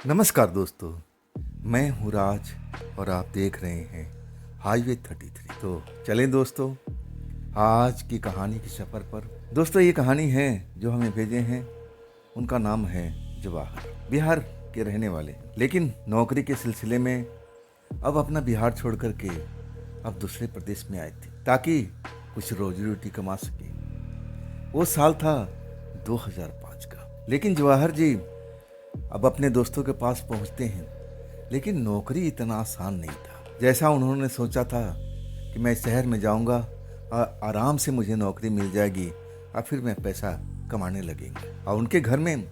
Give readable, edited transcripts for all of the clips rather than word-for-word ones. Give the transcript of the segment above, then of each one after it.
नमस्कार दोस्तों, मैं हूँ राज और आप देख रहे हैं हाईवे 33। तो चलें दोस्तों आज की कहानी के सफ़र पर। दोस्तों ये कहानी है जो हमें भेजे हैं, उनका नाम है जवाहर। बिहार के रहने वाले हैं, लेकिन नौकरी के सिलसिले में अब अपना बिहार छोड़ कर के अब दूसरे प्रदेश में आए थे ताकि कुछ रोजी रोटी कमा सके। वो साल था 2005 का। लेकिन जवाहर जी अब अपने दोस्तों के पास पहुंचते हैं, लेकिन नौकरी इतना आसान नहीं था जैसा उन्होंने सोचा था कि मैं शहर में जाऊंगा और आराम से मुझे नौकरी मिल जाएगी और फिर मैं पैसा कमाने लगेंगे। और उनके घर में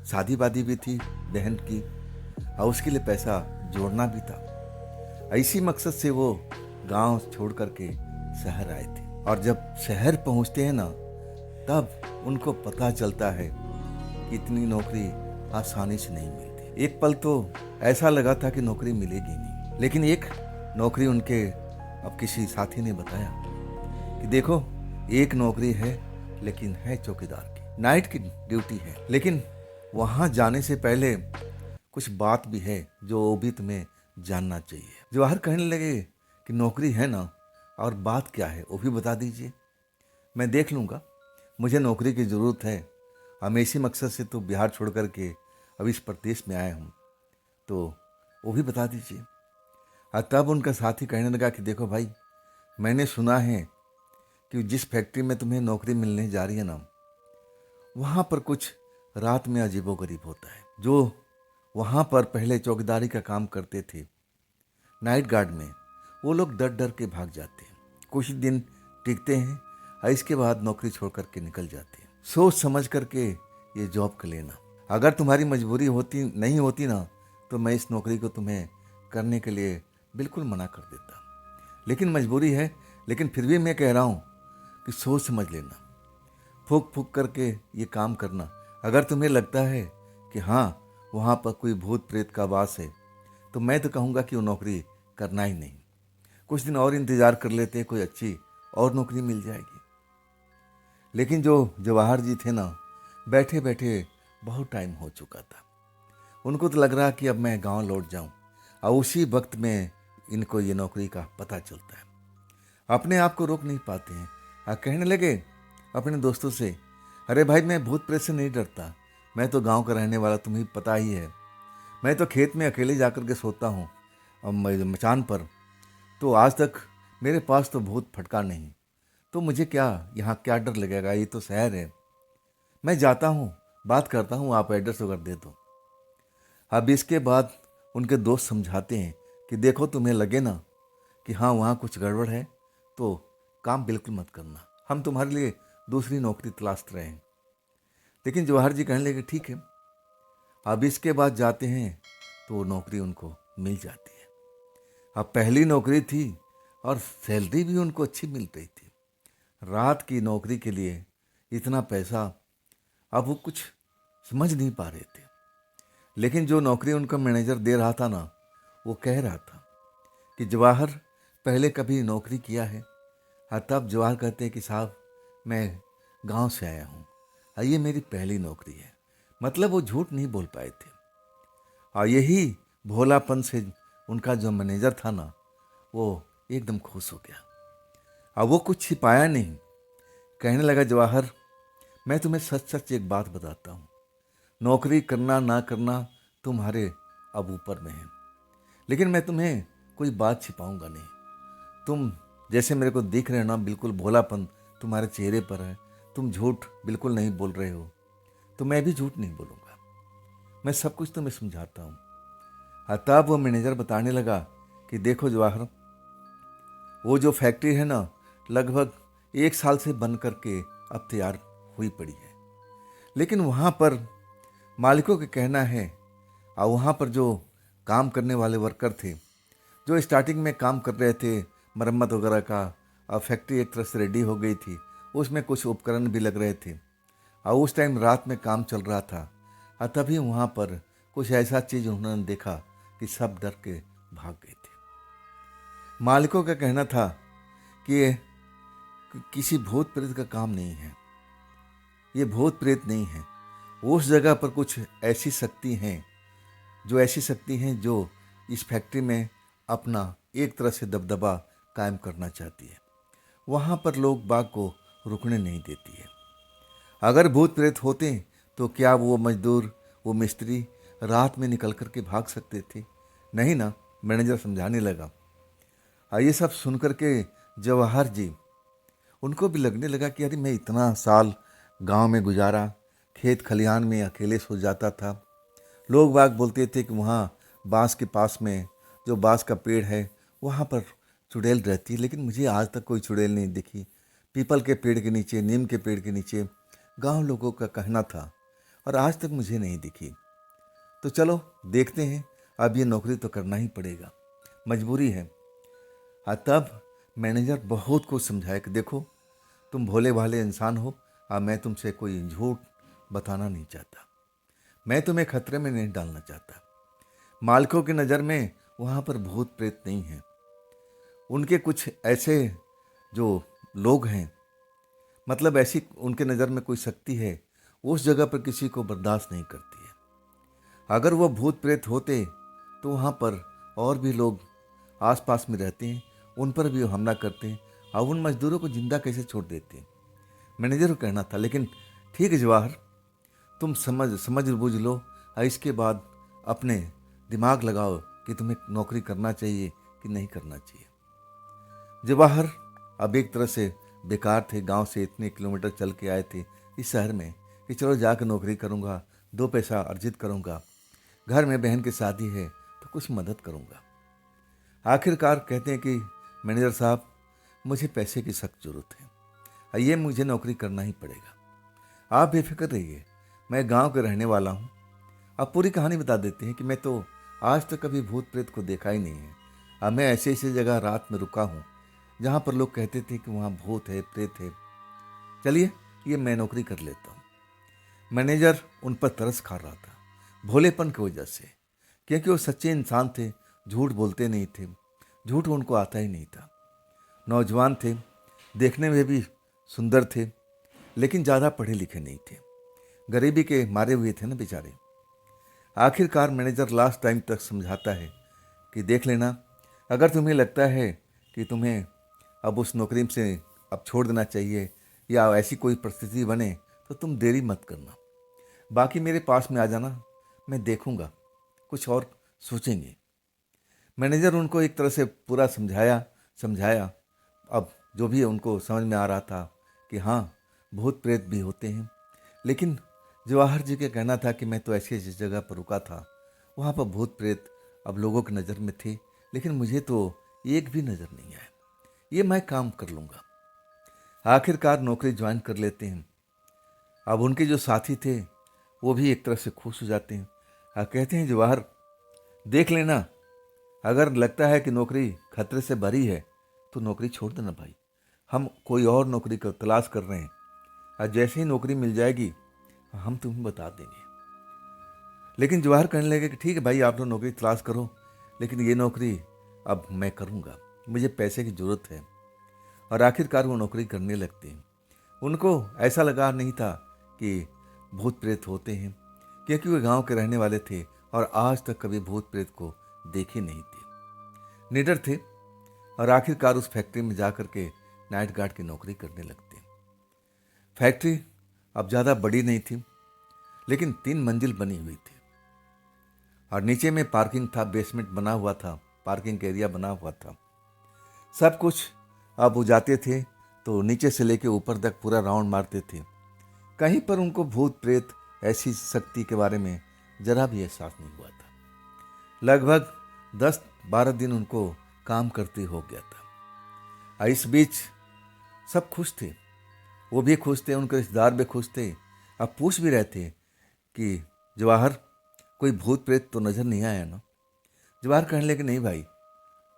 शादी वादी भी थी बहन की, और उसके लिए पैसा जोड़ना भी था। इसी मकसद से वो गांव छोड़ करके शहर आए थे। और जब शहर पहुंचते हैं ना, तब उनको पता चलता है कि इतनी नौकरी आसानी से नहीं मिलती। एक पल तो ऐसा लगा था कि नौकरी मिलेगी नहीं, लेकिन एक नौकरी उनके अब किसी साथी ने बताया कि देखो एक नौकरी है, लेकिन है चौकीदार की, नाइट की ड्यूटी है, लेकिन वहां जाने से पहले कुछ बात भी है जो वो भी तुम्हें जानना चाहिए। जवाहर कहने लगे कि नौकरी है ना, और बात क्या है वो भी बता दीजिए, मैं देख लूँगा, मुझे नौकरी की ज़रूरत है। हम इसी मकसद से तो बिहार छोड़ कर के अब इस प्रदेश में आए हूँ, तो वो भी बता दीजिए। और तब उनका साथी कहने लगा कि देखो भाई, मैंने सुना है कि जिस फैक्ट्री में तुम्हें नौकरी मिलने जा रही है ना, वहाँ पर कुछ रात में अजीबोगरीब होता है। जो वहाँ पर पहले चौकीदारी का काम करते थे नाइट गार्ड में, वो लोग डर डर के भाग जाते हैं, कुछ दिन टिकते हैं और इसके बाद नौकरी छोड़ करके निकल जाते हैं। सोच समझ करके ये जॉब कर लेना। अगर तुम्हारी मजबूरी होती नहीं होती ना, तो मैं इस नौकरी को तुम्हें करने के लिए बिल्कुल मना कर देता, लेकिन मजबूरी है। लेकिन फिर भी मैं कह रहा हूँ कि सोच समझ लेना, फूक फूक करके ये काम करना। अगर तुम्हें लगता है कि हाँ वहाँ पर कोई भूत प्रेत का वास है, तो मैं तो कहूँगा कि वो नौकरी करना ही नहीं, कुछ दिन और इंतज़ार कर लेते, कोई अच्छी और नौकरी मिल जाएगी। लेकिन जो जवाहर जी थे ना, बैठे बैठे बहुत टाइम हो चुका था। उनको तो लग रहा कि अब मैं गांव लौट जाऊं, और उसी वक्त में इनको ये नौकरी का पता चलता है। अपने आप को रोक नहीं पाते हैं और कहने लगे अपने दोस्तों से, अरे भाई मैं भूत प्रेत से नहीं डरता, मैं तो गांव का रहने वाला, तुम्हें पता ही है। मैं तो खेत में अकेले जाकर के सोता हूँ और मचान पर, तो आज तक मेरे पास तो भूत फटका नहीं, तो मुझे क्या यहाँ क्या डर लगेगा, ये तो शहर है। मैं जाता हूँ, बात करता हूँ, आप एड्रेस वगैरह दे दो। अब इसके बाद उनके दोस्त समझाते हैं कि देखो तुम्हें लगे ना कि हाँ वहाँ कुछ गड़बड़ है, तो काम बिल्कुल मत करना, हम तुम्हारे लिए दूसरी नौकरी तलाश रहे हैं। लेकिन जवाहर जी कहने लगे ठीक है। अब इसके बाद जाते हैं तो वो नौकरी उनको मिल जाती है। अब पहली नौकरी थी और सैलरी भी उनको अच्छी मिल रही थी। रात की नौकरी के लिए इतना पैसा अब वो कुछ समझ नहीं पा रहे थे। लेकिन जो नौकरी उनका मैनेजर दे रहा था ना, वो कह रहा था कि जवाहर पहले कभी नौकरी किया है? हाँ, तब जवाहर कहते हैं कि साहब मैं गांव से आया हूँ और ये मेरी पहली नौकरी है। मतलब वो झूठ नहीं बोल पाए थे। और यही भोलापन से उनका जो मैनेजर था ना, वो एकदम खुश हो गया। अब वो कुछ छिपाया नहीं, कहने लगा जवाहर मैं तुम्हें सच सच एक बात बताता हूँ, नौकरी करना ना करना तुम्हारे अब ऊपर में है, लेकिन मैं तुम्हें कोई बात छिपाऊंगा नहीं। तुम जैसे मेरे को दिख रहे हो ना, बिल्कुल भोलापन तुम्हारे चेहरे पर है, तुम झूठ बिल्कुल नहीं बोल रहे हो, तो मैं भी झूठ नहीं बोलूँगा, मैं सब कुछ तुम्हें समझाता हूँ। तब वो मैनेजर बताने लगा कि देखो जवाहर, वो जो फैक्ट्री है ना, लगभग 1 साल से बन करके अब तैयार हुई पड़ी है, लेकिन वहाँ पर मालिकों का कहना है, और वहाँ पर जो काम करने वाले वर्कर थे, जो स्टार्टिंग में काम कर रहे थे मरम्मत वगैरह का, और फैक्ट्री एक तरह से रेडी हो गई थी, उसमें कुछ उपकरण भी लग रहे थे, और उस टाइम रात में काम चल रहा था। और तभी वहाँ पर कुछ ऐसा चीज़ उन्होंने देखा कि सब डर के भाग गए थे। मालिकों का कहना था कि ये किसी भूत प्रेत का काम नहीं है, ये भूत प्रेत नहीं है, उस जगह पर कुछ ऐसी शक्ति हैं जो ऐसी शक्ति हैं जो इस फैक्ट्री में अपना एक तरह से दबदबा कायम करना चाहती है। वहाँ पर लोग बाग को रुकने नहीं देती है। अगर भूत प्रेत होते तो क्या वो मजदूर, वो मिस्त्री रात में निकल कर के भाग सकते थे? नहीं ना। मैनेजर समझाने लगा। ये सब सुन कर के जवाहर जी, उनको भी लगने लगा कि अरे मैं इतना साल गांव में गुजारा, खेत खलिहान में अकेले सो जाता था। लोग बाग बोलते थे कि वहाँ बांस के पास में जो बांस का पेड़ है वहाँ पर चुड़ैल रहती है, लेकिन मुझे आज तक कोई चुड़ैल नहीं दिखी। पीपल के पेड़ के नीचे, नीम के पेड़ के नीचे गांव लोगों का कहना था, और आज तक मुझे नहीं दिखी। तो चलो देखते हैं, अब ये नौकरी तो करना ही पड़ेगा, मजबूरी है। तब मैनेजर बहुत कुछ समझाया कि देखो तुम भोले भाले इंसान हो, अब मैं तुमसे कोई झूठ बताना नहीं चाहता, मैं तुम्हें खतरे में नहीं डालना चाहता। मालिकों की नज़र में वहाँ पर भूत प्रेत नहीं है, उनके कुछ ऐसे जो लोग हैं, मतलब ऐसी उनके नज़र में कोई शक्ति है, उस जगह पर किसी को बर्दाश्त नहीं करती है। अगर वो भूत प्रेत होते तो वहाँ पर और भी लोग आसपास में रहते हैं, उन पर भी हमला करते हैं, और उन मजदूरों को जिंदा कैसे छोड़ देते हैं? मैनेजर को कहना था, लेकिन ठीक है जवाहर, तुम समझ बूझ लो, और इसके बाद अपने दिमाग लगाओ कि तुम्हें नौकरी करना चाहिए कि नहीं करना चाहिए। जवाहर अब एक तरह से बेकार थे, गांव से इतने किलोमीटर चल के आए थे इस शहर में कि चलो जाकर नौकरी करूंगा, 2 पैसा अर्जित करूंगा, घर में बहन की शादी है तो कुछ मदद करूंगा। आखिरकार कहते हैं कि मैनेजर साहब, मुझे पैसे की सख्त जरूरत है, और ये मुझे नौकरी करना ही पड़ेगा। आप बेफिक्र रहिए, मैं गांव के रहने वाला हूँ। अब पूरी कहानी बता देते हैं कि मैं तो आज तक कभी भूत प्रेत को देखा ही नहीं है। अब मैं ऐसे ऐसी जगह रात में रुका हूँ जहाँ पर लोग कहते थे कि वहाँ भूत है, प्रेत है। चलिए ये मैं नौकरी कर लेता हूँ। मैनेजर उन पर तरस खा रहा था, भोलेपन की वजह से, क्योंकि वो सच्चे इंसान थे, झूठ बोलते नहीं थे, झूठ उनको आता ही नहीं था। नौजवान थे, देखने में भी सुंदर थे, लेकिन ज़्यादा पढ़े लिखे नहीं थे, गरीबी के मारे हुए थे ना बेचारे। आखिरकार मैनेजर लास्ट टाइम तक समझाता है कि देख लेना, अगर तुम्हें लगता है कि तुम्हें अब उस नौकरी से अब छोड़ देना चाहिए या ऐसी कोई परिस्थिति बने तो तुम देरी मत करना, बाकी मेरे पास में आ जाना, मैं देखूंगा, कुछ और सोचेंगे। मैनेजर उनको एक तरह से पूरा समझाया। अब जो भी उनको समझ में आ रहा था कि हाँ भूत प्रेत भी होते हैं, लेकिन जवाहर जी का कहना था कि मैं तो ऐसी ऐसी जगह पर रुका था, वहाँ पर भूत प्रेत अब लोगों की नज़र में थे, लेकिन मुझे तो एक भी नज़र नहीं आया, ये मैं काम कर लूँगा। आखिरकार नौकरी ज्वाइन कर लेते हैं। अब उनके जो साथी थे वो भी एक तरह से खुश हो जाते हैं, कहते हैं जवाहर देख लेना, अगर लगता है कि नौकरी खतरे से भरी है तो नौकरी छोड़ देना भाई, हम कोई और नौकरी का तलाश कर रहे हैं, और जैसे ही नौकरी मिल जाएगी हम तुम्हें बता देंगे। लेकिन जवाहर कहने लगे कि ठीक है भाई, आप लोग नौकरी तलाश करो, लेकिन ये नौकरी अब मैं करूँगा, मुझे पैसे की ज़रूरत है। और आखिरकार वो नौकरी करने लगते हैं। उनको ऐसा लगा नहीं था कि भूत प्रेत होते हैं, क्योंकि वे गांव के रहने वाले थे और आज तक कभी भूत प्रेत को देखे नहीं थे, निडर थे, और आखिरकार उस फैक्ट्री में जाकर के नाइट गार्ड की नौकरी करने लगते हैं। फैक्ट्री अब ज़्यादा बड़ी नहीं थी, लेकिन 3 मंजिल बनी हुई थी, और नीचे में पार्किंग था, बेसमेंट बना हुआ था, पार्किंग एरिया बना हुआ था, सब कुछ। अब वो जाते थे तो नीचे से लेके ऊपर तक पूरा राउंड मारते थे। कहीं पर उनको भूत प्रेत ऐसी शक्ति के बारे में जरा भी एहसास नहीं हुआ था। लगभग 10-12 दिन उनको काम करते हो गया था। इस बीच सब खुश थे, वो भी खुश थे, उनके रिश्तेदार भी खुश थे। अब पूछ भी रहे थे कि जवाहर कोई भूत प्रेत तो नज़र नहीं आया ना? जवाहर कहने लगे नहीं भाई,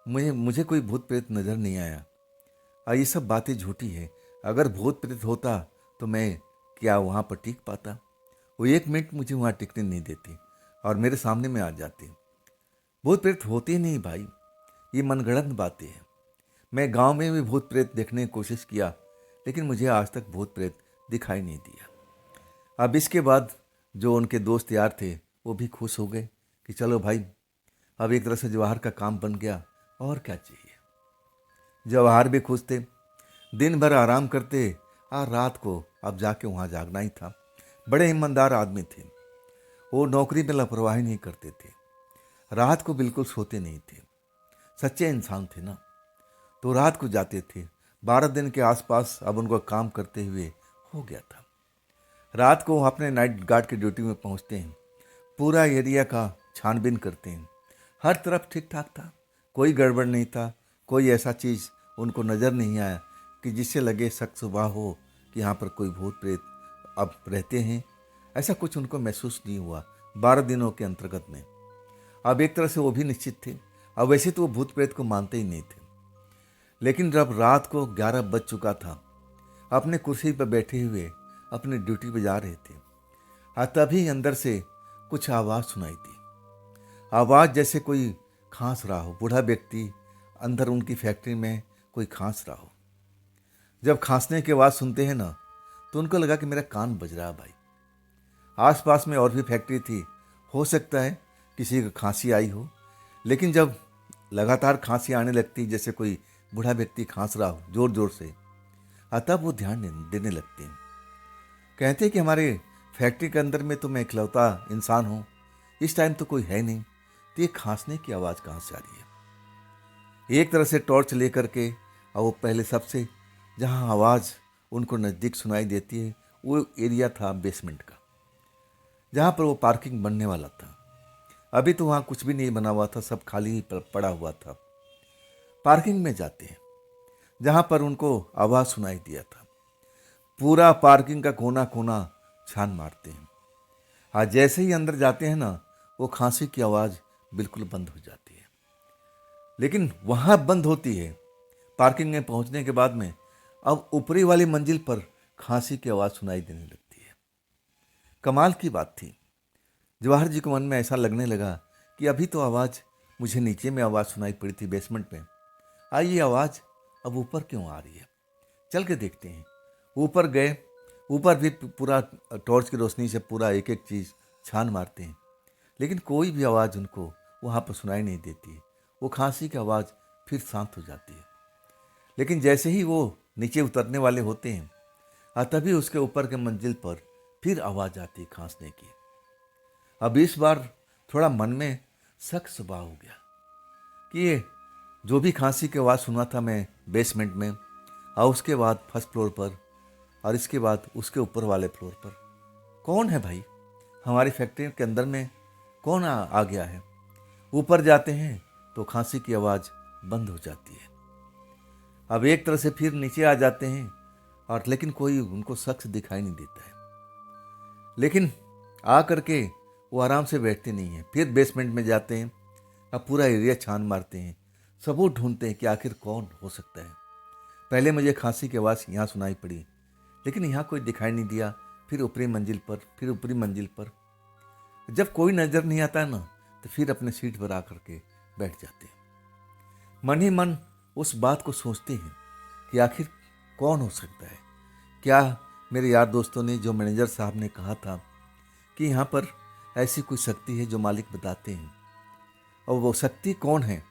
मुझे कोई भूत प्रेत नज़र नहीं आया, और ये सब बातें झूठी है। अगर भूत प्रेत होता तो मैं क्या वहाँ पर टिक पाता? वो 1 मिनट मुझे वहाँ टिकने नहीं देते और मेरे सामने में आ जाते। भूत प्रेत होते ही नहीं भाई, ये मनगढ़ंत बातें हैं। मैं गांव में भी भूत प्रेत देखने की कोशिश किया, लेकिन मुझे आज तक भूत प्रेत दिखाई नहीं दिया। अब इसके बाद जो उनके दोस्त यार थे वो भी खुश हो गए कि चलो भाई, अब एक तरह से जवाहर का काम बन गया, और क्या चाहिए। जवाहर भी खुश थे, दिन भर आराम करते और रात को अब जाके वहाँ जागना ही था। बड़े ईमानदार आदमी थे, वो नौकरी में लापरवाही नहीं करते थे, रात को बिल्कुल सोते नहीं थे, सच्चे इंसान थे ना। तो रात को जाते थे, 12 दिन के आसपास अब उनको काम करते हुए हो गया था। रात को वो अपने नाइट गार्ड की ड्यूटी में पहुंचते हैं, पूरा एरिया का छानबीन करते हैं। हर तरफ ठीक ठाक था, कोई गड़बड़ नहीं था, कोई ऐसा चीज़ उनको नज़र नहीं आया कि जिससे लगे शक शुबा हो कि यहाँ पर कोई भूत प्रेत अब रहते हैं। ऐसा कुछ उनको महसूस नहीं हुआ 12 दिनों के अंतर्गत में। अब एक तरह से वो भी निश्चित थे। अब वैसे तो वो भूत प्रेत को मानते ही नहीं थे, लेकिन जब रात को 11 बज चुका था, अपने कुर्सी पर बैठे हुए अपनी ड्यूटी पे जा रहे थे, तभी अंदर से कुछ आवाज़ सुनाई दी। आवाज़ जैसे कोई खांस रहा हो, बूढ़ा व्यक्ति अंदर उनकी फैक्ट्री में कोई खांस रहा हो। जब खांसने की आवाज़ सुनते हैं ना, तो उनको लगा कि मेरा कान बज रहा है भाई। आसपास में और भी फैक्ट्री थी, हो सकता है किसी को खांसी आई हो, लेकिन जब लगातार खांसी आने लगती, जैसे कोई बूढ़ा व्यक्ति खांस रहा हो जोर जोर से, तब वो ध्यान देने लगते हैं। कहते हैं कि हमारे फैक्ट्री के अंदर में तो मैं इकलौता इंसान हूँ, इस टाइम तो कोई है नहीं, तो ये खांसने की आवाज़ कहाँ से आ रही है। एक तरह से टॉर्च लेकर के, और वो पहले सबसे जहाँ आवाज़ उनको नज़दीक सुनाई देती है, वो एरिया था बेसमेंट का, जहाँ पर वो पार्किंग बनने वाला था। अभी तो वहाँ कुछ भी नहीं बना हुआ था, सब खाली ही पड़ा हुआ था। पार्किंग में जाते हैं, जहाँ पर उनको आवाज़ सुनाई दिया था। पूरा पार्किंग का कोना कोना छान मारते हैं। आज जैसे ही अंदर जाते हैं ना, वो खांसी की आवाज़ बिल्कुल बंद हो जाती है। लेकिन वहाँ बंद होती है, पार्किंग में पहुँचने के बाद में अब ऊपरी वाली मंजिल पर खांसी की आवाज़ सुनाई देने लगती है। कमाल की बात थी। जवाहर जी को मन में ऐसा लगने लगा कि अभी तो आवाज़ मुझे नीचे में आवाज़ सुनाई पड़ी थी बेसमेंट में, ये आवाज़ अब ऊपर क्यों आ रही है। चल के देखते हैं। ऊपर गए, ऊपर भी पूरा टॉर्च की रोशनी से पूरा एक एक चीज़ छान मारते हैं, लेकिन कोई भी आवाज़ उनको वहाँ पर सुनाई नहीं देती। वो खांसी की आवाज़ फिर शांत हो जाती है। लेकिन जैसे ही वो नीचे उतरने वाले होते हैं, तभी उसके ऊपर के मंजिल पर फिर आवाज़ आती है खांसने की। अब इस बार थोड़ा मन में शक शुबा हो गया कि ये जो भी खांसी की आवाज़ सुना था मैं बेसमेंट में, और उसके बाद फर्स्ट फ्लोर पर, और इसके बाद उसके ऊपर वाले फ्लोर पर, कौन है भाई हमारी फैक्ट्री के अंदर में, कौन आ गया है। ऊपर जाते हैं तो खांसी की आवाज़ बंद हो जाती है। अब एक तरह से फिर नीचे आ जाते हैं, और लेकिन कोई उनको शख्स दिखाई नहीं देता है। लेकिन आ करके वो आराम से बैठते नहीं हैं, फिर बेसमेंट में जाते हैं। अब पूरा एरिया छान मारते हैं, सबूत ढूंढते हैं कि आखिर कौन हो सकता है। पहले मुझे खांसी की आवाज़ यहाँ सुनाई पड़ी, लेकिन यहाँ कोई दिखाई नहीं दिया। फिर ऊपरी मंजिल पर, फिर ऊपरी मंजिल पर। जब कोई नज़र नहीं आता है ना, तो फिर अपने सीट पर आकर के बैठ जाते हैं। मन ही मन उस बात को सोचते हैं कि आखिर कौन हो सकता है। क्या मेरे यार दोस्तों ने, जो मैनेजर साहब ने कहा था कि यहाँ पर ऐसी कोई शक्ति है जो मालिक बताते हैं, और वो शक्ति कौन है।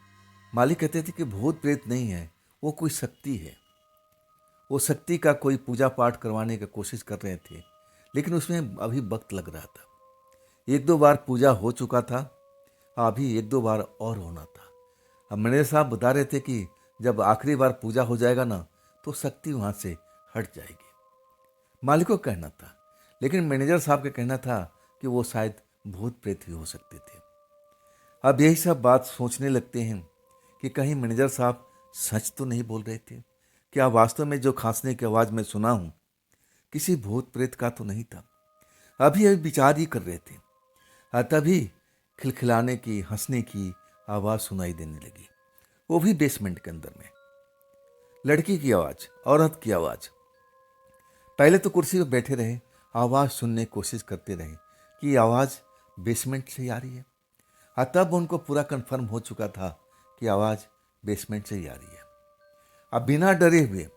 मालिक कहते थे कि भूत प्रेत नहीं है, वो कोई शक्ति है। वो शक्ति का कोई पूजा पाठ करवाने की कोशिश कर रहे थे, लेकिन उसमें अभी वक्त लग रहा था। 1-2 बार पूजा हो चुका था, अभी 1-2 बार और होना था। अब मैनेजर साहब बता रहे थे कि जब आखिरी बार पूजा हो जाएगा ना, तो शक्ति वहाँ से हट जाएगी। मालिक का कहना था, लेकिन मैनेजर साहब का कहना था कि वो शायद भूत प्रेत ही हो सकते थे। अब यही सब बात सोचने लगते हैं कि कहीं मैनेजर साहब सच तो नहीं बोल रहे थे। क्या वास्तव में जो खांसने की आवाज़ मैं सुना हूँ किसी भूत प्रेत का तो नहीं था। अभी अभी विचार ही कर रहे थे, तभी खिलखिलाने की, हंसने की आवाज़ सुनाई देने लगी, वो भी बेसमेंट के अंदर में। लड़की की आवाज़, औरत की आवाज़। पहले तो कुर्सी पर बैठे रहे, आवाज़ सुनने की कोशिश करते रहे कि आवाज़ बेसमेंट से ही आ रही है। तब उनको पूरा कंफर्म हो चुका था कि आवाज़ बेसमेंट से ही आ रही है। अब बिना डरे हुए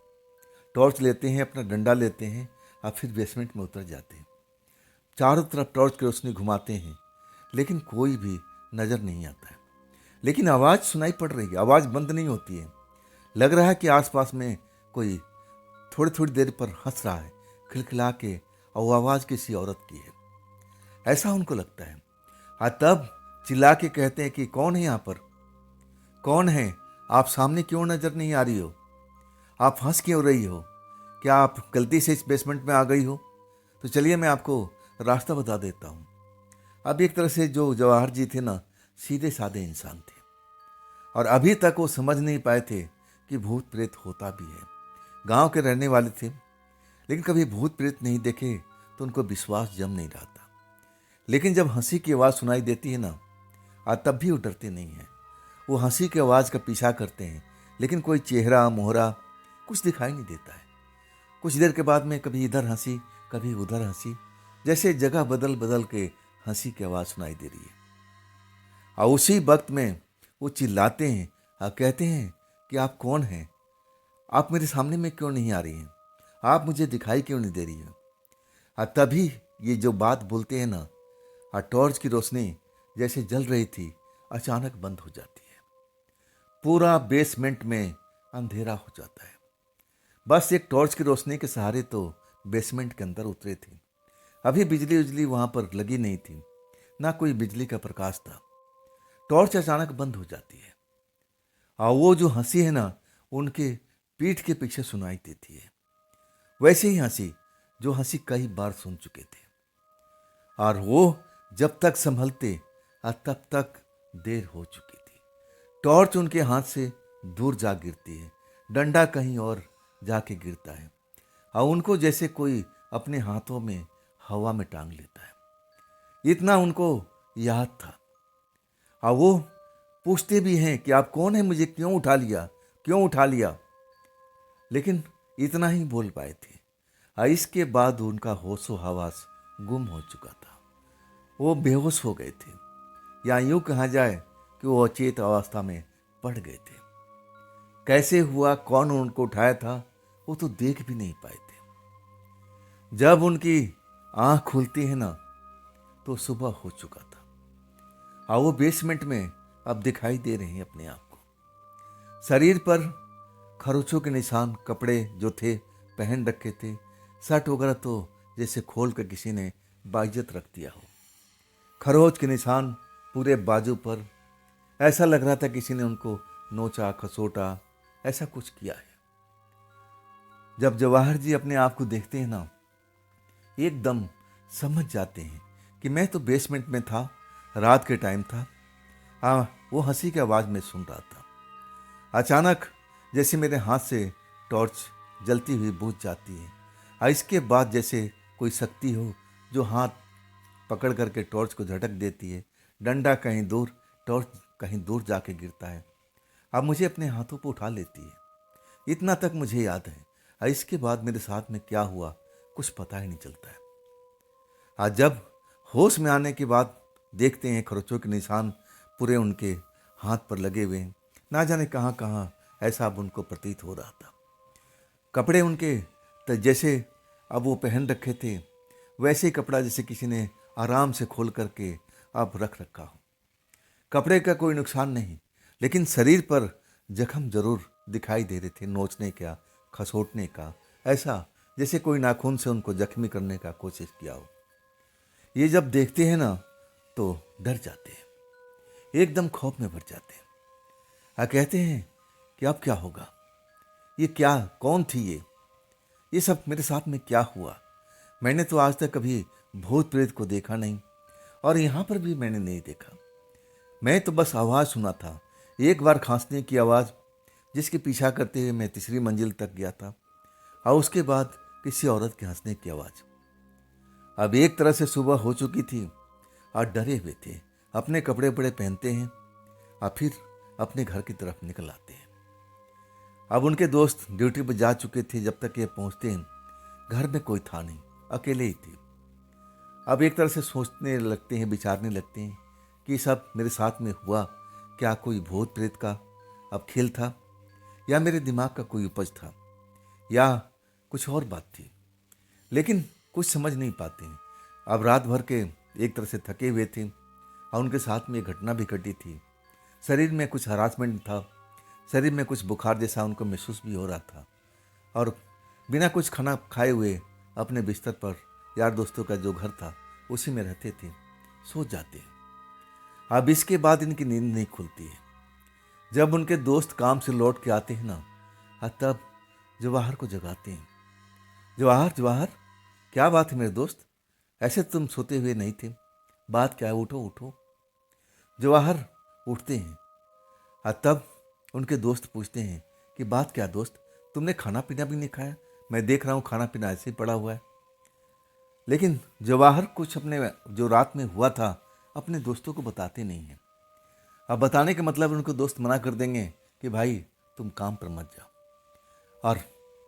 टॉर्च लेते हैं, अपना डंडा लेते हैं, अब फिर बेसमेंट में उतर जाते हैं। चारों तरफ टॉर्च की रोशनी घुमाते हैं, लेकिन कोई भी नज़र नहीं आता है, लेकिन आवाज़ सुनाई पड़ रही है, आवाज़ बंद नहीं होती है। लग रहा है कि आसपास में कोई थोड़ी थोड़ी देर पर हंस रहा है, खिलखिला के, और वो आवाज़ किसी औरत की है, ऐसा उनको लगता है। तब चिल्ला के कहते हैं कि कौन है यहाँ पर, कौन है, आप सामने क्यों नज़र नहीं आ रही हो, आप हंस क्यों रही हो, क्या आप गलती से इस बेसमेंट में आ गई हो? तो चलिए मैं आपको रास्ता बता देता हूँ। अब एक तरह से जो जवाहर जी थे ना, सीधे साधे इंसान थे, और अभी तक वो समझ नहीं पाए थे कि भूत प्रेत होता भी है। गांव के रहने वाले थे, लेकिन कभी भूत प्रेत नहीं देखे तो उनको विश्वास जम नहीं रहा था। लेकिन जब हंसी की आवाज़ सुनाई देती है ना, तब भी वो डरते नहीं हैं। वो हंसी की आवाज़ का पीछा करते हैं, लेकिन कोई चेहरा मोहरा कुछ दिखाई नहीं देता है। कुछ देर के बाद में कभी इधर हंसी, कभी उधर हंसी, जैसे जगह बदल बदल के हंसी की आवाज़ सुनाई दे रही है। और उसी वक्त में वो चिल्लाते हैं और कहते हैं कि आप कौन हैं, आप मेरे सामने में क्यों नहीं आ रही हैं, आप मुझे दिखाई क्यों नहीं दे रही हैं? तभी ये जो बात बोलते हैं ना, टॉर्च की रोशनी जैसे जल रही थी, अचानक बंद हो जाती है। पूरा बेसमेंट में अंधेरा हो जाता है। बस एक टॉर्च की रोशनी के सहारे तो बेसमेंट के अंदर उतरे थे। अभी बिजली उजली वहां पर लगी नहीं थी, ना कोई बिजली का प्रकाश था। टॉर्च अचानक बंद हो जाती है, और वो जो हंसी है ना, उनके पीठ के पीछे सुनाई देती है। वैसे ही हंसी जो हंसी कई बार सुन चुके थे, और वो जब तक संभलते तब तक देर हो चुकी थी। टॉर्च उनके हाथ से दूर जा गिरती है, डंडा कहीं और जाके गिरता है, और उनको जैसे कोई अपने हाथों में हवा में टांग लेता है। इतना उनको याद था। और वो पूछते भी हैं कि आप कौन हैं, मुझे क्यों उठा लिया, क्यों उठा लिया, लेकिन इतना ही बोल पाए थे। और इसके बाद उनका होशो हवास गुम हो चुका था। वो बेहोश हो गए थे, या यूं कहा जाए कि वो अचेत अवस्था में पड़ गए थे। कैसे हुआ, कौन उनको उठाया था, वो तो देख भी नहीं पाए थे। जब उनकी आंख खुलती है ना, तो सुबह हो चुका था, और वो बेसमेंट में अब दिखाई दे रहे हैं अपने आप को। शरीर पर खरोचों के निशान, कपड़े जो थे पहन रखे थे, शर्ट वगैरह तो जैसे खोल कर किसी ने बाइज्जत रख दिया हो। खरोच के निशान पूरे बाजू पर, ऐसा लग रहा था किसी ने उनको नोचा, खसोटा, ऐसा कुछ किया है। जब जवाहर जी अपने आप को देखते हैं ना, एकदम समझ जाते हैं कि मैं तो बेसमेंट में था, रात के टाइम था। वो हंसी की आवाज़ में सुन रहा था। अचानक जैसे मेरे हाथ से टॉर्च जलती हुई बुझ जाती है, और इसके बाद जैसे कोई शक्ति हो जो हाथ पकड़ करके टॉर्च को झटक देती है। डंडा कहीं दूर, टॉर्च कहीं दूर जाके गिरता है। अब मुझे अपने हाथों पर उठा लेती है। इतना तक मुझे याद है, और इसके बाद मेरे साथ में क्या हुआ कुछ पता ही नहीं चलता है। आज जब होश में आने के बाद देखते हैं खरोचों के निशान पूरे उनके हाथ पर लगे हुए हैं, ना जाने कहाँ कहाँ, ऐसा अब उनको प्रतीत हो रहा था। कपड़े उनके जैसे अब वो पहन रखे थे, वैसे ही कपड़ा जैसे किसी ने आराम से खोल करके अब रख रखा हो। कपड़े का कोई नुकसान नहीं, लेकिन शरीर पर जख्म जरूर दिखाई दे रहे थे, नोचने का, खसोटने का, ऐसा जैसे कोई नाखून से उनको जख्मी करने का कोशिश किया हो। ये जब देखते हैं ना, तो डर जाते हैं, एकदम खौफ में भर जाते हैं। कहते हैं कि अब क्या होगा, ये क्या, कौन थी ये सब मेरे साथ में क्या हुआ? मैंने तो आज तक कभी भूत प्रेत को देखा नहीं, और यहाँ पर भी मैंने नहीं देखा। मैं तो बस आवाज़ सुना था, एक बार खांसने की आवाज़, जिसके पीछा करते हुए मैं तीसरी मंजिल तक गया था, और उसके बाद किसी औरत के हंसने की आवाज़। अब एक तरह से सुबह हो चुकी थी, और डरे हुए थे, अपने कपड़े बड़े पहनते हैं और फिर अपने घर की तरफ निकल आते हैं। अब उनके दोस्त ड्यूटी पर जा चुके थे। जब तक ये पहुंचते हैं, घर में कोई था नहीं, अकेले ही थे। अब एक तरह से सोचने लगते हैं, विचारने लगते हैं कि सब मेरे साथ में हुआ क्या, कोई भूत प्रेत का अब खेल था, या मेरे दिमाग का कोई उपज था, या कुछ और बात थी, लेकिन कुछ समझ नहीं पाते हैं। अब रात भर के एक तरह से थके हुए थे, और उनके साथ में ये घटना भी घटी थी। शरीर में कुछ हरासमेंट था, शरीर में कुछ बुखार जैसा उनको महसूस भी हो रहा था और बिना कुछ खाना खाए हुए अपने बिस्तर पर यार दोस्तों का जो घर था उसी में रहते थे, सो जाते। अब इसके बाद इनकी नींद नहीं खुलती है। जब उनके दोस्त काम से लौट के आते हैं ना, तब जवाहर को जगाते हैं। जवाहर, जवाहर, क्या बात है मेरे दोस्त, ऐसे तुम सोते हुए नहीं थे, बात क्या है, उठो उठो। जवाहर उठते हैं। तब उनके दोस्त पूछते हैं कि बात क्या दोस्त, तुमने खाना पीना भी नहीं खाया, मैं देख रहा हूँ खाना पीना ऐसे ही पड़ा हुआ है। लेकिन जवाहर कुछ अपने जो रात में हुआ था अपने दोस्तों को बताते नहीं हैं। अब बताने के मतलब उनको दोस्त मना कर देंगे कि भाई तुम काम पर मत जाओ। और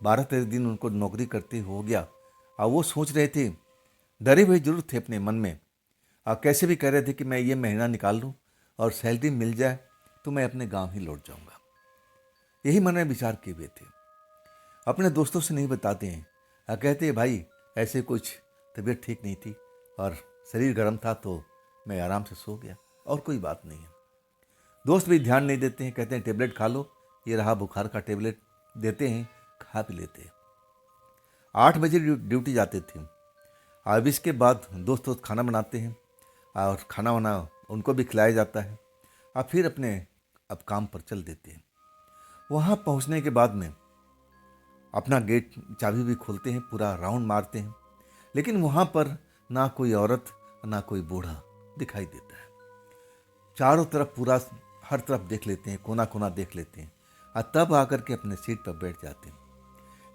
12-13 दिन उनको नौकरी करते हो गया और वो सोच रहे थे, डरे हुए जरूर थे अपने मन में, और कैसे भी कह रहे थे कि मैं ये महीना निकाल लूँ और सैलरी मिल जाए तो मैं अपने गांव ही लौट जाऊंगा। यही मन में विचार किए हुए थे। अपने दोस्तों से नहीं बताते हैं और कहते हैं भाई ऐसे कुछ तबीयत ठीक नहीं थी और शरीर गर्म था तो मैं आराम से सो गया और कोई बात नहीं है। दोस्त भी ध्यान नहीं देते हैं, कहते हैं टेबलेट खा लो, ये रहा बुखार का टेबलेट, देते हैं, खा भी लेते हैं। 8 बजे ड्यूटी जाते थे। अब इसके बाद दोस्त खाना बनाते हैं और खाना वाना उनको भी खिलाया जाता है और फिर अपने अब काम पर चल देते हैं। वहाँ पहुँचने के बाद में अपना गेट चाबी भी खोलते हैं, पूरा राउंड मारते हैं, लेकिन वहाँ पर ना कोई औरत ना कोई बूढ़ा दिखाई देता है। चारों तरफ पूरा हर तरफ देख लेते हैं, कोना कोना देख लेते हैं और तब आकर के अपने सीट पर बैठ जाते हैं।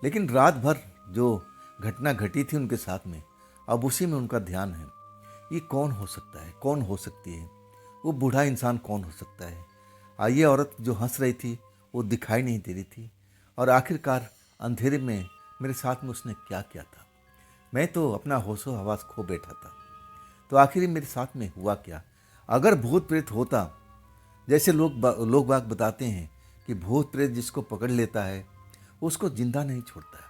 लेकिन रात भर जो घटना घटी थी उनके साथ में, अब उसी में उनका ध्यान है। ये कौन हो सकता है, कौन हो सकती है, वो बूढ़ा इंसान कौन हो सकता है, ये औरत जो हंस रही थी वो दिखाई नहीं दे रही थी, और आखिरकार अंधेरे में मेरे साथ में उसने क्या किया था। मैं तो अपना होशो हवास खो बैठा था, तो आखिर मेरे साथ में हुआ क्या। अगर भूत प्रेत होता, जैसे लोग बाग बताते हैं कि भूत प्रेत जिसको पकड़ लेता है उसको जिंदा नहीं छोड़ता है,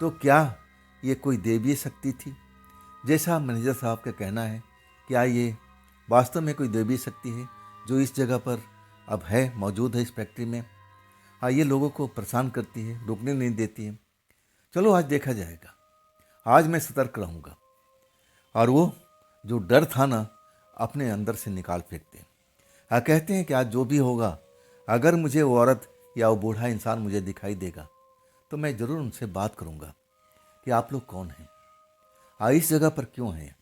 तो क्या ये कोई दैवीय शक्ति थी जैसा मैनेजर साहब का कहना है? क्या ये वास्तव में कोई दैवीय शक्ति है जो इस जगह पर अब है, मौजूद है इस फैक्ट्री में? ये लोगों को परेशान करती है, रुकने नहीं देती है। चलो आज देखा जाएगा, आज मैं सतर्क रहूँगा। और वो जो डर था ना, अपने अंदर से निकाल फेंकते हैं। कहते हैं कि आज जो भी होगा, अगर मुझे वो औरत या वो बूढ़ा इंसान मुझे दिखाई देगा तो मैं ज़रूर उनसे बात करूँगा कि आप लोग कौन हैं, इस जगह पर क्यों हैं।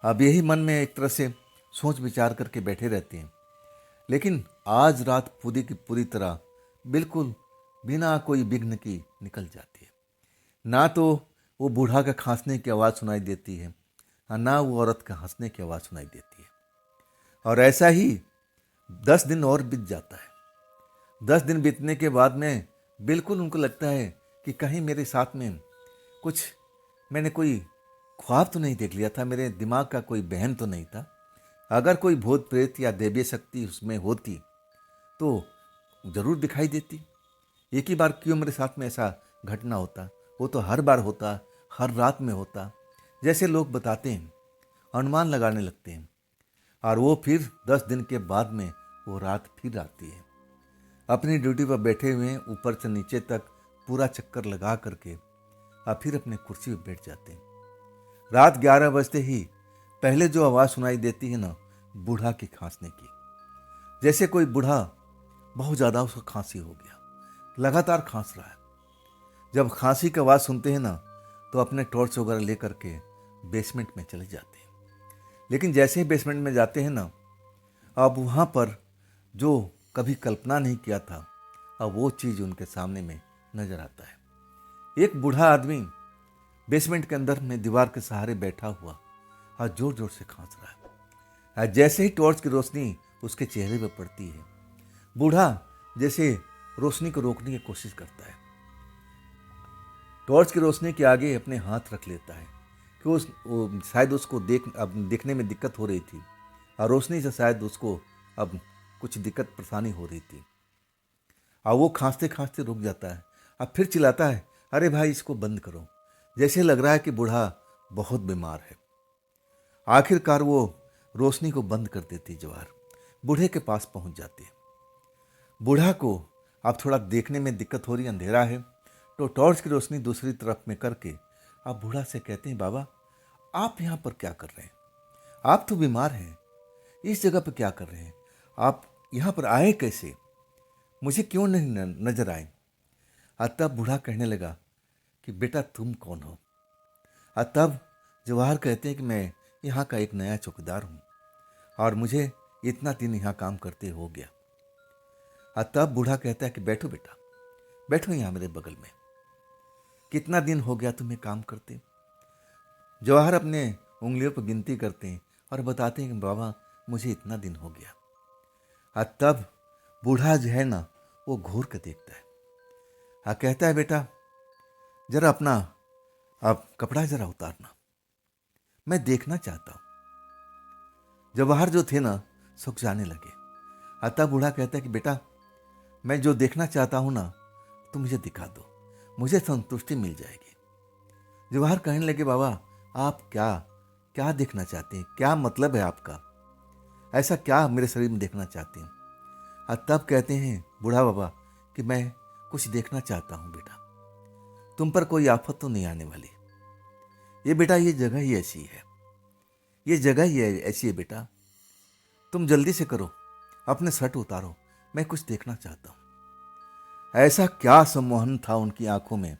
अब यही मन में एक तरह से सोच विचार करके बैठे रहते हैं। लेकिन आज रात पूरी की पूरी तरह बिल्कुल बिना कोई विघ्न की निकल जाती है। ना तो वो बूढ़ा का खांसने की आवाज़ सुनाई देती है, ना वो औरत का हंसने की आवाज़ सुनाई देती है। और ऐसा ही 10 दिन और बीत जाता है। 10 दिन बीतने के बाद में बिल्कुल उनको लगता है कि कहीं मेरे साथ में कुछ मैंने कोई ख्वाब तो नहीं देख लिया था, मेरे दिमाग का कोई बहन तो नहीं था। अगर कोई भूत प्रेत या दैवीय शक्ति उसमें होती तो ज़रूर दिखाई देती। एक ही बार क्यों मेरे साथ में ऐसा घटना होता, वो तो हर बार होता, हर रात में होता, जैसे लोग बताते हैं, अनुमान लगाने लगते हैं। और वो फिर 10 दिन के बाद में वो रात फिर आती है। अपनी ड्यूटी पर बैठे हुए हैं, ऊपर से नीचे तक पूरा चक्कर लगा करके और फिर अपने कुर्सी पर बैठ जाते हैं। रात 11 बजते ही पहले जो आवाज़ सुनाई देती है ना, बूढ़ा की खांसने की, जैसे कोई बूढ़ा बहुत ज़्यादा उसको खांसी हो गया, लगातार खांस रहा है। जब खांसी की आवाज़ सुनते हैं ना तो अपने टॉर्च वगैरह ले करके बेसमेंट में चले जाते हैं। लेकिन जैसे ही बेसमेंट में जाते हैं ना, अब वहाँ पर जो कभी कल्पना नहीं किया था, अब वो चीज़ उनके सामने में नजर आता है। एक बूढ़ा आदमी बेसमेंट के अंदर में दीवार के सहारे बैठा हुआ और जोर जोर से खांस रहा है। जैसे ही टॉर्च की रोशनी उसके चेहरे पर पड़ती है, बूढ़ा जैसे रोशनी को रोकने की कोशिश करता है। टॉर्च की रोशनी के आगे अपने हाथ रख लेता है कि शायद उसको देखने में दिक्कत हो रही थी, और रोशनी से शायद उसको अब कुछ दिक्कत परेशानी हो रही थी। और वो खांसते खांसते रुक जाता है, अब फिर चिल्लाता है, अरे भाई इसको बंद करो। जैसे लग रहा है कि बूढ़ा बहुत बीमार है। आखिरकार वो रोशनी को बंद कर देती जवाहर। बूढ़े के पास पहुंच जाती है। बूढ़ा को अब थोड़ा देखने में दिक्कत हो रही, अंधेरा है, तो टॉर्च की रोशनी दूसरी तरफ में करके आप बूढ़ा से कहते हैं, बाबा आप यहाँ पर क्या कर रहे हैं? आप तो बीमार हैं, इस जगह पर क्या कर रहे हैं? आप यहाँ पर आए कैसे? मुझे क्यों नहीं नजर आए? तब बूढ़ा कहने लगा कि बेटा तुम कौन हो? तब जवाहर कहते हैं कि मैं यहाँ का एक नया चौकीदार हूँ और मुझे इतना दिन यहाँ काम करते हो गया। तब बूढ़ा कहता है कि बैठो बेटा, बैठो यहाँ मेरे बगल में। कितना दिन हो गया तुम्हें काम करते? जवाहर अपने उंगलियों पर गिनती करते हैं और बताते हैं कि बाबा मुझे इतना दिन हो गया। तब बूढ़ा जो है ना वो घूर के देखता है। कहता है बेटा जरा अपना अब कपड़ा जरा उतारना, मैं देखना चाहता हूं। जवाहर जो थे ना सुख जाने लगे। तब बूढ़ा कहता है कि बेटा मैं जो देखना चाहता हूं ना तुम मुझे दिखा दो, मुझे संतुष्टि मिल जाएगी। जवाहर कहने लगे बाबा आप क्या क्या देखना चाहते हैं? क्या मतलब है आपका? ऐसा क्या मेरे शरीर में देखना चाहते हैं? तब कहते हैं बूढ़ा बाबा कि मैं कुछ देखना चाहता हूं बेटा, तुम पर कोई आफत तो नहीं आने वाली। ये बेटा ये जगह ही ऐसी है, ये जगह ही ऐसी है बेटा, तुम जल्दी से करो, अपने शर्ट उतारो, मैं कुछ देखना चाहता हूं। ऐसा क्या सम्मोहन था उनकी आंखों में,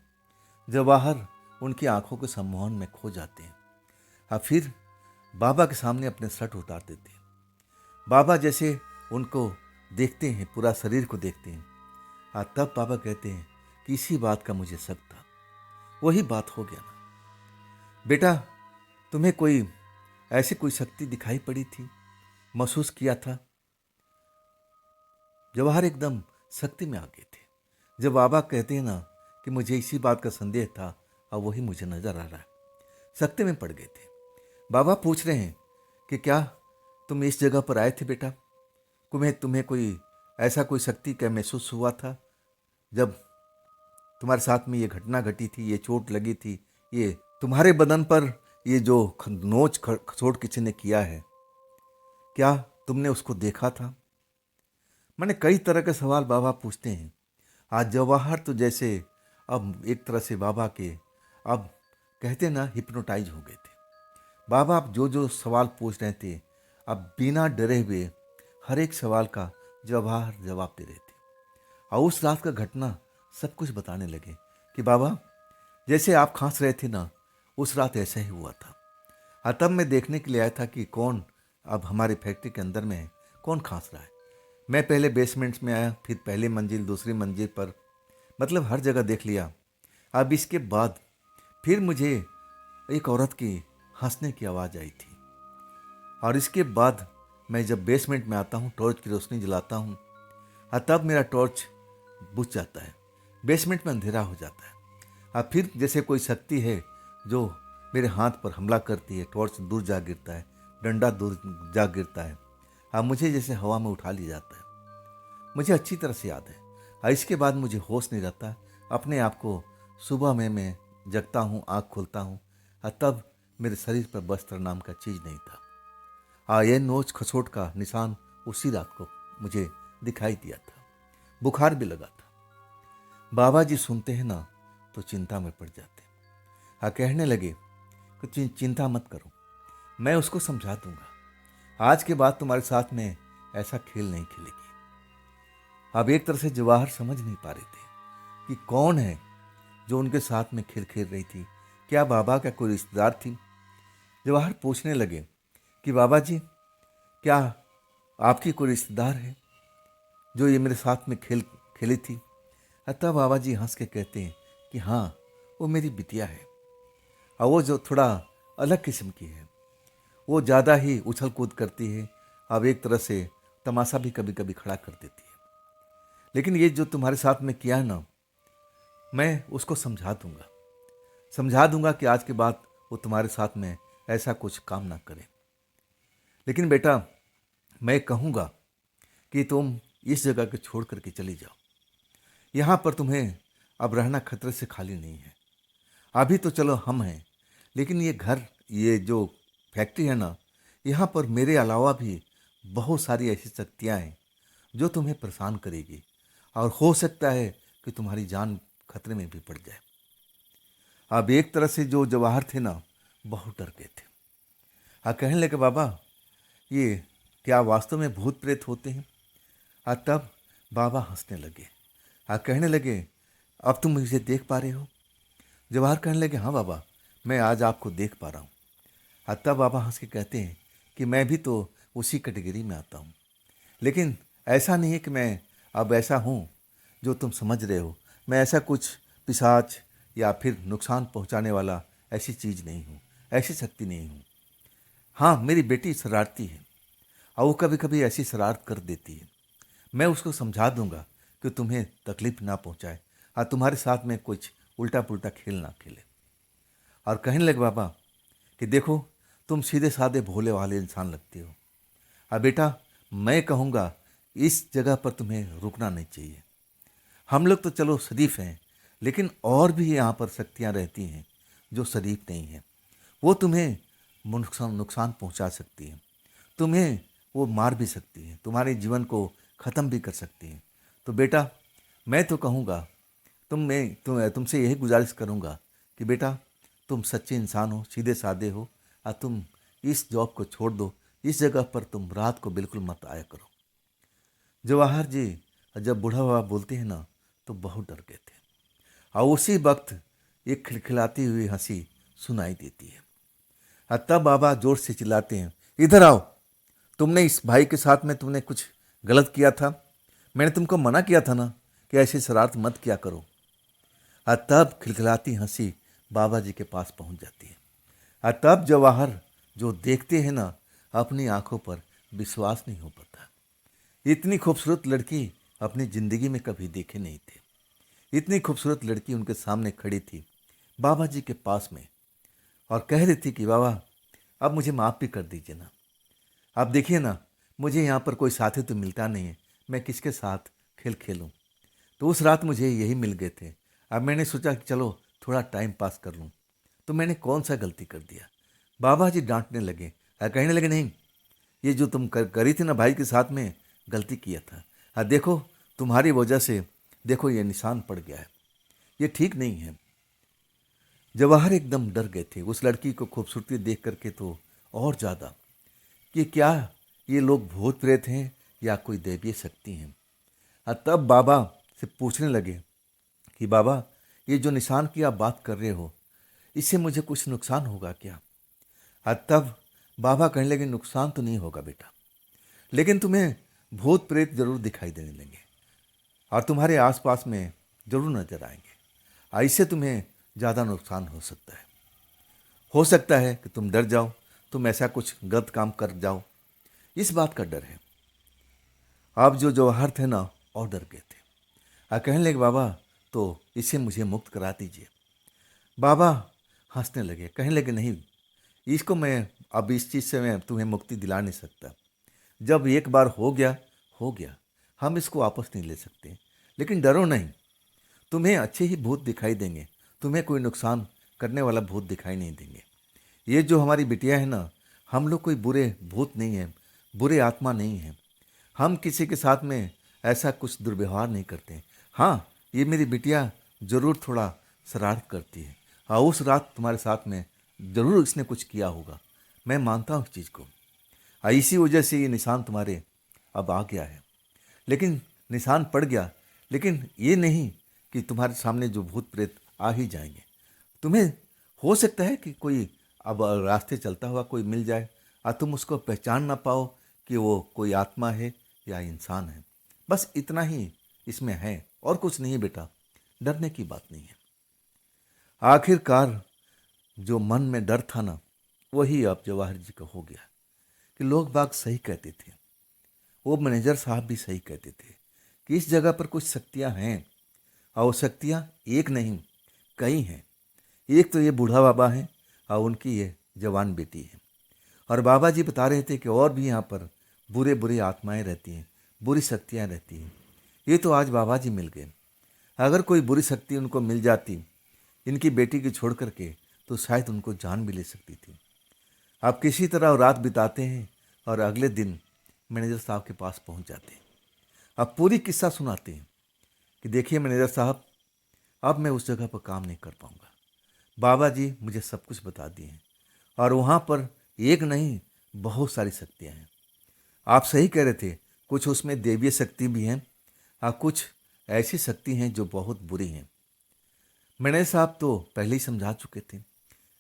जवाहर उनकी आंखों के सम्मोहन में खो जाते हैं। फिर बाबा के सामने अपने शर्ट उतार देते हैं। बाबा जैसे उनको देखते हैं, पूरा शरीर को देखते हैं। तब बाबा कहते हैं कि इसी बात का मुझे शक था, वही बात हो गया ना बेटा, तुम्हें कोई ऐसी कोई शक्ति दिखाई पड़ी थी, महसूस किया था? जवाहर एकदम शक्ति में आ गए थे जब बाबा कहते हैं ना कि मुझे इसी बात का संदेह था और वही मुझे नजर आ रहा है। शक्ति में पड़ गए थे। बाबा पूछ रहे हैं कि क्या तुम इस जगह पर आए थे बेटा? तुम्हें कोई ऐसा कोई शक्ति क्या महसूस हुआ था जब तुम्हारे साथ में ये घटना घटी थी, ये चोट लगी थी, ये तुम्हारे बदन पर ये जो नोच खसोट किसी ने किया है, क्या तुमने उसको देखा था? मैंने कई तरह के सवाल बाबा पूछते हैं। आज जवाहर तो जैसे अब एक तरह से बाबा के अब कहते ना हिप्नोटाइज हो गए थे। बाबा अब जो जो सवाल पूछ रहे थे अब बिना डरे हुए हर एक सवाल का जवाहर जवाब दे रहे थे। और उस रात का घटना सब कुछ बताने लगे कि बाबा जैसे आप खांस रहे थे ना उस रात ऐसा ही हुआ था। तब मैं देखने के लिए आया था कि कौन अब हमारी फैक्ट्री के अंदर में है, कौन खांस रहा है। मैं पहले बेसमेंट्स में आया, फिर पहली मंजिल, दूसरी मंजिल पर, मतलब हर जगह देख लिया। अब इसके बाद फिर मुझे एक औरत की हंसने की आवाज़ आई थी। और इसके बाद मैं जब बेसमेंट में आता हूँ, टॉर्च की रोशनी जलाता हूँ, तब मेरा टॉर्च बुझ जाता है, बेसमेंट में अंधेरा हो जाता है। अब फिर जैसे कोई शक्ति है जो मेरे हाथ पर हमला करती है, टॉर्च दूर जा गिरता है, डंडा दूर जा गिरता है। अब मुझे जैसे हवा में उठा लिया जाता है। मुझे अच्छी तरह से याद है। और इसके बाद मुझे होश नहीं रहता। अपने आप को सुबह में मैं जगता हूँ, आँख खोलता हूँ, और तब मेरे शरीर पर वस्त्र नाम का चीज़ नहीं था। यह नोच खसोट का निशान उसी रात को मुझे दिखाई दिया था। बुखार भी लगा था। बाबा जी सुनते हैं ना तो चिंता में पड़ जाते हैं। कहने लगे कि चिंता मत करो, मैं उसको समझा दूंगा। आज के बाद तुम्हारे साथ में ऐसा खेल नहीं खेलेगी। अब एक तरह से जवाहर समझ नहीं पा रहे थे कि कौन है जो उनके साथ में खेल खेल रही थी। क्या बाबा का कोई रिश्तेदार थी? जवाहर पूछने लगे कि बाबा जी क्या आपकी कोई रिश्तेदार है जो ये मेरे साथ में खेली थी? तब बाबा जी हंस के कहते हैं कि हाँ, वो मेरी बिटिया है, और वो जो थोड़ा अलग किस्म की है, वो ज़्यादा ही उछल कूद करती है। अब एक तरह से तमाशा भी कभी कभी खड़ा कर देती है। लेकिन ये जो तुम्हारे साथ में किया है ना, मैं उसको समझा दूंगा कि आज के बाद वो तुम्हारे साथ में ऐसा कुछ काम ना करे। लेकिन बेटा मैं कहूँगा कि तुम इस जगह को छोड़ करके चली जाओ। यहाँ पर तुम्हें अब रहना खतरे से खाली नहीं है। अभी तो चलो हम हैं, लेकिन ये घर, ये जो फैक्ट्री है ना, यहाँ पर मेरे अलावा भी बहुत सारी ऐसी शक्तियाँ हैं जो तुम्हें परेशान करेगी और हो सकता है कि तुम्हारी जान खतरे में भी पड़ जाए। अब एक तरह से जो जवाहर थे ना, बहुत डर गए थे। कहने लगे, बाबा ये क्या वास्तव में भूत प्रेत होते हैं? तब बाबा हंसने लगे। कहने लगे, अब तुम मुझे देख पा रहे हो? जवाहर कहने लगे, हाँ बाबा, मैं आज आपको देख पा रहा हूँ। तब बाबा हंस के कहते हैं कि मैं भी तो उसी कैटेगरी में आता हूँ, लेकिन ऐसा नहीं है कि मैं अब ऐसा हूँ जो तुम समझ रहे हो। मैं ऐसा कुछ पिशाच या फिर नुकसान पहुँचाने वाला ऐसी चीज़ नहीं हूँ, ऐसी शक्ति नहीं हूँ। हाँ, मेरी बेटी शरारती है और वो कभी कभी ऐसी शरारत कर देती है। मैं उसको समझा दूंगा कि तुम्हें तकलीफ ना पहुँचाए और तुम्हारे साथ में कुछ उल्टा पुल्टा खेल ना खेले। और कहने लगे बाबा कि देखो, तुम सीधे साधे भोले वाले इंसान लगते हो। बेटा, मैं कहूँगा इस जगह पर तुम्हें रुकना नहीं चाहिए। हम लोग तो चलो शरीफ हैं, लेकिन और भी यहाँ पर शक्तियाँ रहती हैं जो शरीफ नहीं हैं। वो तुम्हें नुकसान नुकसान पहुँचा सकती हैं, तुम्हें वो मार भी सकती हैं, तुम्हारे जीवन को ख़त्म भी कर सकती हैं। तो बेटा, मैं तो कहूँगा तुमसे यही गुजारिश करूँगा कि बेटा, तुम सच्चे इंसान हो, सीधे साधे हो और तुम इस जॉब को छोड़ दो। इस जगह पर तुम रात को बिल्कुल मत आया करो। जवाहर जी जब बूढ़ा बाबा बोलते हैं ना, तो बहुत डर गए थे और उसी वक्त एक खिलखिलाती हुई हंसी सुनाई देती है। तब बाबा जोर से चिल्लाते हैं, इधर आओ। तुमने इस भाई के साथ में तुमने कुछ गलत किया था। मैंने तुमको मना किया था ना कि ऐसी शरारत मत किया करो। तब खिलखिलाती हंसी बाबा जी के पास पहुंच जाती है। तब जवाहर जो देखते हैं ना, अपनी आंखों पर विश्वास नहीं हो पाता। इतनी खूबसूरत लड़की अपनी ज़िंदगी में कभी देखे नहीं थे। इतनी खूबसूरत लड़की उनके सामने खड़ी थी बाबा जी के पास में और कह रही थी कि बाबा, अब मुझे माफ़ भी कर दीजिए ना। आप देखिए ना, मुझे यहाँ पर कोई साथी तो मिलता नहीं है, मैं किसके साथ खेल खेलूँ। तो उस रात मुझे यही मिल गए थे। अब मैंने सोचा कि चलो थोड़ा टाइम पास कर लूँ, तो मैंने कौन सा गलती कर दिया। बाबा जी डांटने लगे और कहने लगे, नहीं, ये जो तुम करी थी ना भाई के साथ में, गलती किया था। देखो, तुम्हारी वजह से देखो ये निशान पड़ गया है, ये ठीक नहीं है। जवाहर एकदम डर गए थे उस लड़की को खूबसूरती देख करके, तो और ज़्यादा कि क्या ये लोग भूत प्रेत हैं या कोई दैवीय शक्ति हैं। तब बाबा से पूछने लगे कि बाबा, ये जो निशान की आप बात कर रहे हो, इससे मुझे कुछ नुकसान होगा क्या? तब बाबा कहने लगे, नुकसान तो नहीं होगा बेटा, लेकिन तुम्हें भूत प्रेत जरूर दिखाई देने लगेंगे और तुम्हारे आसपास में जरूर नजर आएंगे। इससे तुम्हें ज़्यादा नुकसान हो सकता है। हो सकता है कि तुम डर जाओ, तुम ऐसा कुछ गलत काम कर जाओ, इस बात का डर है। अब जो जवाहर थे ना, और डर गए थे। कहने लगे, बाबा, तो इससे मुझे मुक्त करा दीजिए। बाबा हंसने लगे, कहने लगे, नहीं, इसको मैं अब इस चीज़ से मैं तुम्हें मुक्ति दिला नहीं सकता। जब एक बार हो गया, हो गया, हम इसको वापस नहीं ले सकते। लेकिन डरो नहीं, तुम्हें अच्छे ही भूत दिखाई देंगे, तुम्हें कोई नुकसान करने वाला भूत दिखाई नहीं देंगे। ये जो हमारी बिटिया है ना, हम लोग कोई बुरे भूत नहीं हैं, बुरे आत्मा नहीं हैं। हम किसी के साथ में ऐसा कुछ दुर्व्यवहार नहीं करते। हाँ, ये मेरी बिटिया ज़रूर थोड़ा शरारत करती है। हाँ, उस रात तुम्हारे साथ में ज़रूर इसने कुछ किया होगा, मैं मानता हूँ इस चीज़ को। इसी वजह से ये निशान तुम्हारे अब आ गया है। लेकिन निशान पड़ गया, लेकिन ये नहीं कि तुम्हारे सामने जो भूत प्रेत आ ही जाएंगे। तुम्हें हो सकता है कि कोई अब रास्ते चलता हुआ कोई मिल जाए और तुम उसको पहचान ना पाओ कि वो कोई आत्मा है या इंसान है। बस इतना ही इसमें है और कुछ नहीं बेटा, डरने की बात नहीं है। आखिरकार जो मन में डर था ना, वही अब जवाहर जी का हो गया कि लोग बाग सही कहते थे, वो मैनेजर साहब भी सही कहते थे कि इस जगह पर कुछ शक्तियाँ हैं और वो शक्तियाँ एक नहीं, कई हैं। एक तो ये बूढ़ा बाबा हैं और उनकी ये जवान बेटी है। और बाबा जी बता रहे थे कि और भी यहाँ पर बुरे बुरे आत्माएं रहती हैं, बुरी शक्तियाँ रहती हैं। ये तो आज बाबा जी मिल गए। अगर कोई बुरी शक्ति उनको मिल जाती इनकी बेटी की छोड़ करके, तो शायद उनको जान भी ले सकती थी। आप किसी तरह रात बिताते हैं और अगले दिन मैनेजर साहब के पास पहुंच जाते हैं। आप पूरी किस्सा सुनाते हैं कि देखिए मैनेजर साहब, अब मैं उस जगह पर काम नहीं कर पाऊंगा। बाबा जी मुझे सब कुछ बता दिए हैं और वहाँ पर एक नहीं बहुत सारी शक्तियाँ हैं। आप सही कह रहे थे, कुछ उसमें देवीय शक्ति भी हैं और कुछ ऐसी शक्ति हैं जो बहुत बुरी हैं। मैनेजर साहब तो पहले ही समझा चुके थे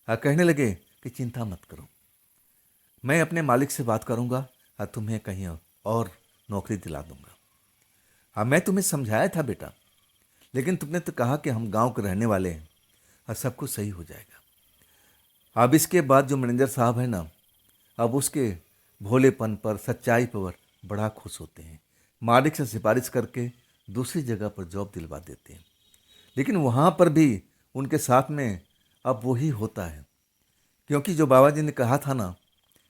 और कहने लगे कि चिंता मत करो, मैं अपने मालिक से बात करूंगा और तुम्हें कहीं और नौकरी दिला दूंगा। हाँ, मैं तुम्हें समझाया था बेटा, लेकिन तुमने तो कहा कि हम गांव के रहने वाले हैं और सब कुछ सही हो जाएगा। अब इसके बाद जो मैनेजर साहब है ना, अब उसके भोलेपन पर, सच्चाई पर बड़ा खुश होते हैं। मालिक से सिफारिश करके दूसरी जगह पर जॉब दिलवा देते हैं। लेकिन वहाँ पर भी उनके साथ में अब वही होता है, क्योंकि जो बाबा जी ने कहा था ना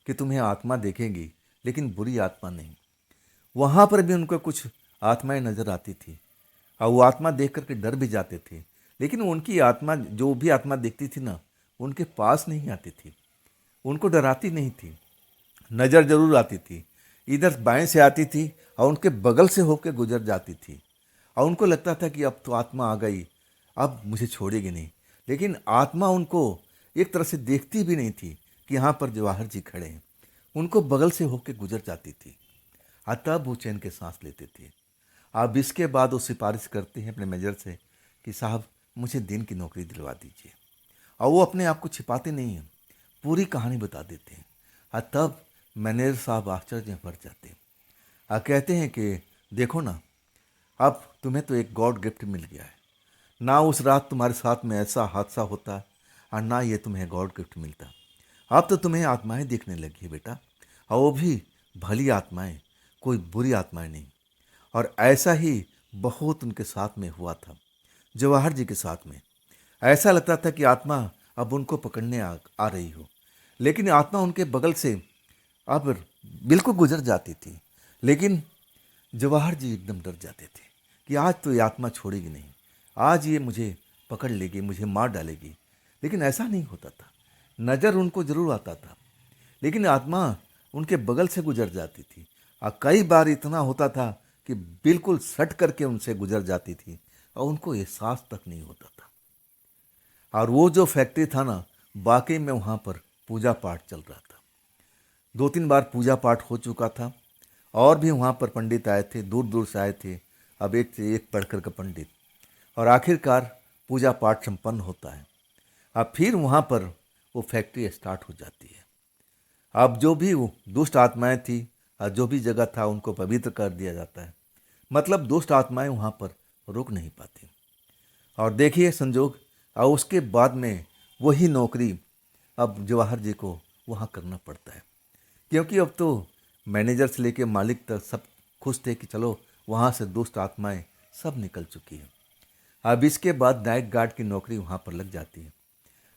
कि तुम्हें आत्मा देखेंगी लेकिन बुरी आत्मा नहीं, वहाँ पर भी उनको कुछ आत्माएं नजर आती थी और वो आत्मा देख करके डर भी जाते थे। लेकिन उनकी आत्मा, जो भी आत्मा दिखती थी ना, उनके पास नहीं आती थी, उनको डराती नहीं थी। नज़र जरूर आती थी, इधर बाएं से आती थी और उनके बगल से होकर गुजर जाती थी और उनको लगता था कि अब तो आत्मा आ गई, अब मुझे छोड़ेगी नहीं। लेकिन आत्मा उनको एक तरह से देखती भी नहीं थी कि यहाँ पर जवाहर जी खड़े हैं, उनको बगल से होकर गुजर जाती थी। तब वो चैन के सांस लेते थे। अब इसके बाद वो सिफारिश करते हैं अपने मैनेजर से कि साहब मुझे दिन की नौकरी दिलवा दीजिए, और वो अपने आप को छिपाते नहीं हैं, पूरी कहानी बता देते हैं। और तब मैनेजर साहब आश्चर्य में भर जाते हैं और कहते हैं कि देखो ना, अब तुम्हें तो एक गॉड गिफ्ट मिल गया है। ना उस रात तुम्हारे साथ में ऐसा हादसा होता और ना ये तुम्हें गॉड गिफ्ट मिलता। अब तो तुम्हें आत्माएं दिखने लगी है बेटा, और वो भी भली आत्माएं, कोई बुरी आत्माएं नहीं। और ऐसा ही बहुत उनके साथ में हुआ था, जवाहर जी के साथ में। ऐसा लगता था कि आत्मा अब उनको पकड़ने आ रही हो, लेकिन आत्मा उनके बगल से अब बिल्कुल गुजर जाती थी। लेकिन जवाहर जी एकदम डर जाते थे कि आज तो ये आत्मा छोड़ेगी नहीं, आज ये मुझे पकड़ लेगी, मुझे मार डालेगी। लेकिन ऐसा नहीं होता था, नज़र उनको जरूर आता था, लेकिन आत्मा उनके बगल से गुजर जाती थी। और कई बार इतना होता था कि बिल्कुल सट करके उनसे गुजर जाती थी और उनको एहसास तक नहीं होता था। और वो जो फैक्ट्री था ना, वाकई में वहाँ पर पूजा पाठ चल रहा था। 2-3 बार पूजा पाठ हो चुका था और भी वहाँ पर पंडित आए थे, दूर दूर से आए थे, अब एक से एक पढ़कर का पंडित। और आखिरकार पूजा पाठ संपन्न होता है। अब फिर वहाँ पर वो फैक्ट्री स्टार्ट हो जाती है। अब जो भी वो दुष्ट आत्माएं थी और जो भी जगह था उनको पवित्र कर दिया जाता है। मतलब दुष्ट आत्माएं वहाँ पर रुक नहीं पाती। और देखिए संजोग, और उसके बाद में वही नौकरी अब जवाहर जी को वहाँ करना पड़ता है, क्योंकि अब तो मैनेजर से लेके मालिक तक सब खुश थे कि चलो वहाँ से दुष्ट आत्माएं सब निकल चुकी हैं। अब इसके बाद नाइट गार्ड की नौकरी वहाँ पर लग जाती है